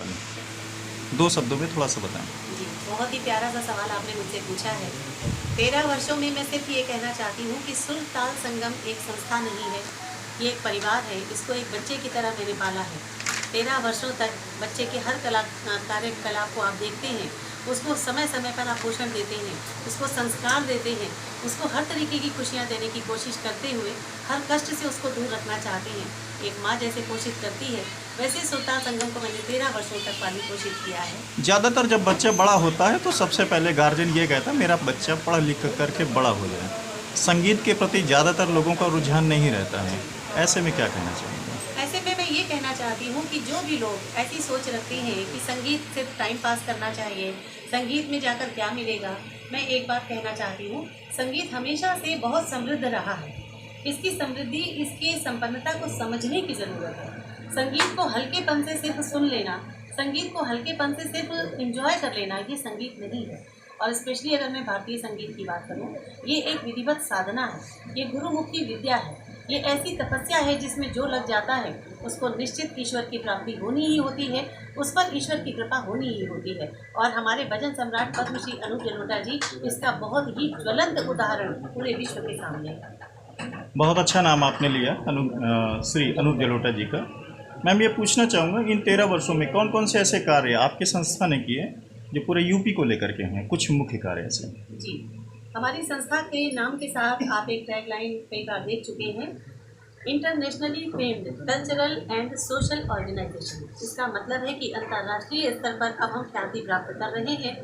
बने? 2 शब्दों में थोड़ा सा बताएं। जी, बहुत ही प्यारा सा सवाल आपने मुझसे पूछा है। 13 वर्षों में मैं सिर्फ ये कहना चाहती हूँ कि सुर ताल संगम एक संस्था नहीं है, ये एक परिवार है। इसको एक बच्चे की तरह मैंने पाला है। 13 वर्षों तक बच्चे के हर कार्यकलाप को आप देखते हैं, उसको समय समय पर आप पोषण देते हैं, उसको संस्कार देते हैं, उसको हर तरीके की खुशियाँ देने की कोशिश करते हुए हर कष्ट से उसको दूर रखना चाहते हैं। एक माँ जैसे पोषित करती है, वैसे सुल्तान संगम को मैंने 13 वर्षों तक पाली पोषित किया है। ज़्यादातर जब बच्चा बड़ा होता है तो सबसे पहले गार्जियन ये कहता है मेरा बच्चा पढ़ लिख करके बड़ा हो जाए। संगीत के प्रति ज़्यादातर लोगों का रुझान नहीं रहता है, ऐसे में क्या कहना चाहेंगे? ऐसे में मैं ये कहना चाहती हूँ कि जो भी लोग ऐसी सोच रखते हैं कि संगीत सिर्फ टाइम पास करना चाहिए, संगीत में जाकर क्या मिलेगा, मैं एक बात कहना चाहती हूँ, संगीत हमेशा से बहुत समृद्ध रहा है। इसकी समृद्धि, इसकी संपन्नता को समझने की ज़रूरत है। संगीत को हल्केपन से सिर्फ सुन लेना, संगीत को हल्केपन से सिर्फ एंजॉय कर लेना, ये संगीत नहीं है। और स्पेशली अगर मैं भारतीय संगीत की बात करूँ, ये एक विधिवत साधना है, ये गुरुमुखी विद्या है, ये ऐसी तपस्या है जिसमें जो लग जाता है उसको निश्चित ईश्वर की प्राप्ति होनी ही होती है, उस पर ईश्वर की कृपा होनी ही होती है। और हमारे भजन सम्राट पद्मश्री अनूप जलोटा जी इसका बहुत ही ज्वलंत उदाहरण पूरे विश्व के सामने है। बहुत अच्छा नाम आपने लिया श्री अनूप जलोटा जी का। मैम ये पूछना चाहूँगा इन 13 वर्षों में कौन कौन से ऐसे कार्य आपके संस्था ने किए जो पूरे यूपी को लेकर के हैं, कुछ मुख्य कार्य ऐसे? जी, हमारी संस्था के नाम के साथ आप एक टैगलाइन कई बार देख चुके हैं, internationally famed cultural and social organization. इसका मतलब है कि अंतर्राष्ट्रीय स्तर पर अब हम ख्याति प्राप्त कर रहे हैं।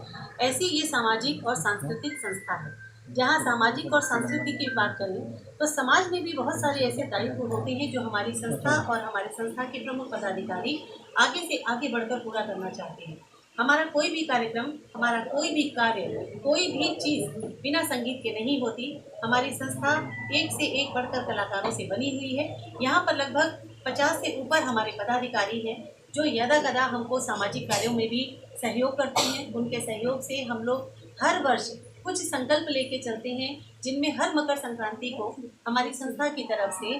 ऐसी ये सामाजिक और सांस्कृतिक संस्था है। जहाँ सामाजिक और संस्कृति की बात करें तो समाज में भी बहुत सारे ऐसे दायित्व होते हैं जो हमारी संस्था और हमारे संस्था के प्रमुख पदाधिकारी आगे से आगे बढ़कर पूरा करना चाहते हैं। हमारा कोई भी कार्यक्रम, हमारा कोई भी कार्य, कोई भी चीज़ बिना संगीत के नहीं होती। हमारी संस्था एक से एक बढ़कर कलाकारों से बनी हुई है। यहाँ पर लगभग 50 से ऊपर हमारे पदाधिकारी हैं जो यदा-कदा हमको सामाजिक कार्यों में भी सहयोग करते हैं। उनके सहयोग से हम लोग हर वर्ष कुछ संकल्प लेके चलते हैं, जिनमें हर मकर संक्रांति को हमारी संस्था की तरफ से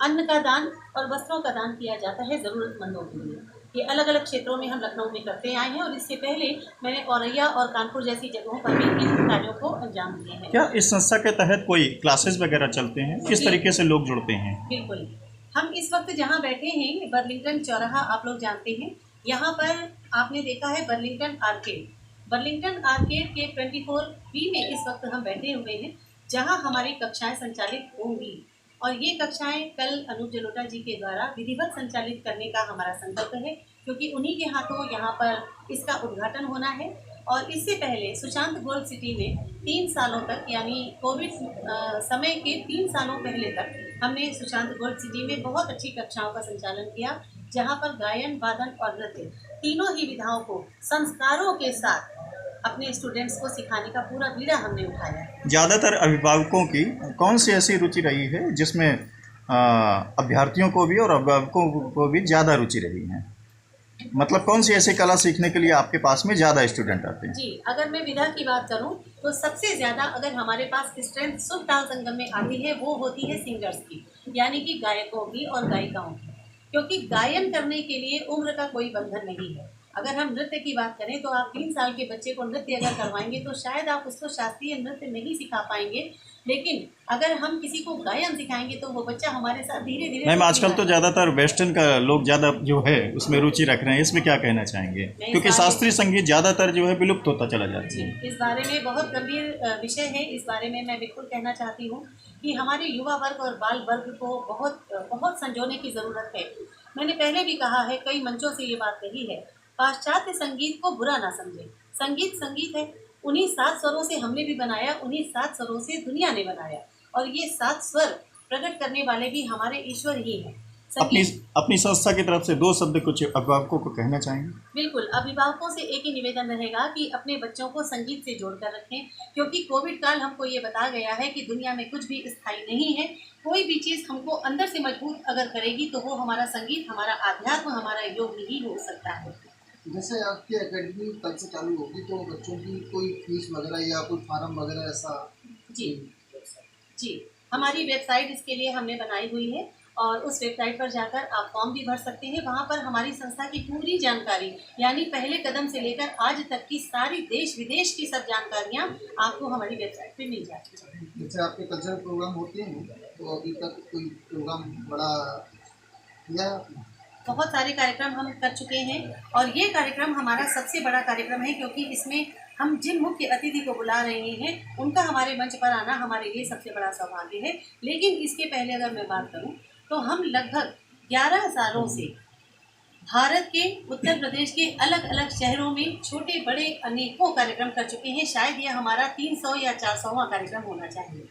अन्न का दान और वस्त्रों का दान किया जाता है ज़रूरतमंदों के लिए। ये अलग अलग क्षेत्रों में हम लखनऊ में करते आए हैं और इससे पहले मैंने औरैया और कानपुर जैसी जगहों पर भी इन कार्यों को अंजाम दिए हैं। क्या इस संस्था के तहत कोई क्लासेस वगैरह चलते हैं? किस तरीके से लोग जुड़ते हैं? बिल्कुल, हम इस वक्त जहाँ बैठे हैं बर्लिंगटन चौराहा आप लोग जानते हैं, यहाँ पर आपने देखा है बर्लिंगटन आर्केड। बर्लिंगटन आर्केड के 24B में इस वक्त हम बैठे हुए हैं, जहाँ हमारी कक्षाएं संचालित होंगी और ये कक्षाएं कल अनूप जलोटा जी के द्वारा विधिवत संचालित करने का हमारा संकल्प है, क्योंकि उन्हीं के हाथों यहाँ पर इसका उद्घाटन होना है। और इससे पहले सुशांत गोल्ड सिटी में 3 सालों तक, यानी कोविड समय के 3 सालों पहले तक हमने सुशांत गोल्ड सिटी में बहुत अच्छी कक्षाओं का संचालन किया, जहाँ पर गायन, वादन और नृत्य तीनों ही विधाओं को संस्कारों के साथ अपने स्टूडेंट्स को सिखाने का पूरा बीड़ा हमने उठाया है। ज़्यादातर अभिभावकों की कौन सी ऐसी रुचि रही है जिसमें अभ्यर्थियों को भी और अभिभावकों को भी ज़्यादा रुचि रही है? मतलब कौन सी ऐसी कला सीखने के लिए आपके पास में ज़्यादा स्टूडेंट आते हैं? जी, अगर मैं विधा की बात करूं तो सबसे ज़्यादा अगर हमारे पास स्ट्रेंथ सुर ताल संगम में आती है वो होती है सिंगर्स की, यानी कि गायकों की और गायिकाओं की, क्योंकि गायन करने के लिए उम्र का कोई बंधन नहीं है। अगर हम नृत्य की बात करें तो आप 3 साल के बच्चे को नृत्य अगर करवाएंगे तो शायद आप उसको शास्त्रीय नृत्य नहीं सिखा पाएंगे, लेकिन अगर हम किसी को गायन सिखाएंगे तो वो बच्चा हमारे साथ धीरे धीरे। मैम आजकल तो ज़्यादातर वेस्टर्न का लोग ज़्यादा जो है उसमें रुचि रख रहे हैं, इसमें क्या कहना चाहेंगे? क्योंकि शास्त्रीय संगीत ज़्यादातर जो है विलुप्त होता चला जाता है। इस बारे में बहुत गंभीर विषय है। इस बारे में मैं बिल्कुल कहना चाहती हूँ कि हमारे युवा वर्ग और बाल वर्ग को बहुत संजोने की ज़रूरत है। मैंने पहले भी कहा है, कई मंचों से ये बात कही है, पाश्चात्य संगीत को बुरा ना समझें। संगीत संगीत है, उन्हीं 7 स्वरों से हमने भी बनाया, उन्हीं 7 स्वरों से दुनिया ने बनाया, और ये 7 स्वर प्रकट करने वाले भी हमारे ईश्वर ही हैं। अपनी संस्था की तरफ से 2 शब्द कुछ अभिभावकों को कहना चाहेंगे? बिल्कुल, अभिभावकों से एक ही निवेदन रहेगा कि अपने बच्चों को संगीत से जोड़कर रखें, क्योंकि कोविड काल हमको ये बता गया है कि दुनिया में कुछ भी स्थायी नहीं है। कोई भी चीज़ हमको अंदर से मजबूत अगर करेगी तो वो हमारा संगीत, हमारा आध्यात्म, हमारा योग ही हो सकता है। जैसे आपकी एकेडमी कल से चालू होगी तो बच्चों की कोई फीस वगैरह या कोई फार्म वगैरह ऐसा? जी, हमारी वेबसाइट इसके लिए हमने बनाई हुई है और उस वेबसाइट पर जाकर आप फॉर्म भी भर सकते हैं। वहाँ पर हमारी संस्था की पूरी जानकारी, यानी पहले कदम से लेकर आज तक की सारी देश विदेश की सब जानकारियाँ आपको हमारी वेबसाइट पे मिल जाती हैं। जैसे आपके कल्चरल प्रोग्राम होते हैं तो अभी तक कोई प्रोग्राम बड़ा किया है आपने? बहुत सारे कार्यक्रम हम कर चुके हैं और ये कार्यक्रम हमारा सबसे बड़ा कार्यक्रम है, क्योंकि इसमें हम जिन मुख्य अतिथि को बुला रहे हैं उनका हमारे मंच पर आना हमारे लिए सबसे बड़ा सौभाग्य है। लेकिन इसके पहले अगर मैं बात करूं तो हम लगभग 11 सालों से भारत के उत्तर प्रदेश के अलग अलग शहरों में छोटे बड़े अनेकों कार्यक्रम कर चुके हैं। शायद यह हमारा 300 या 400वां कार्यक्रम होना चाहिए।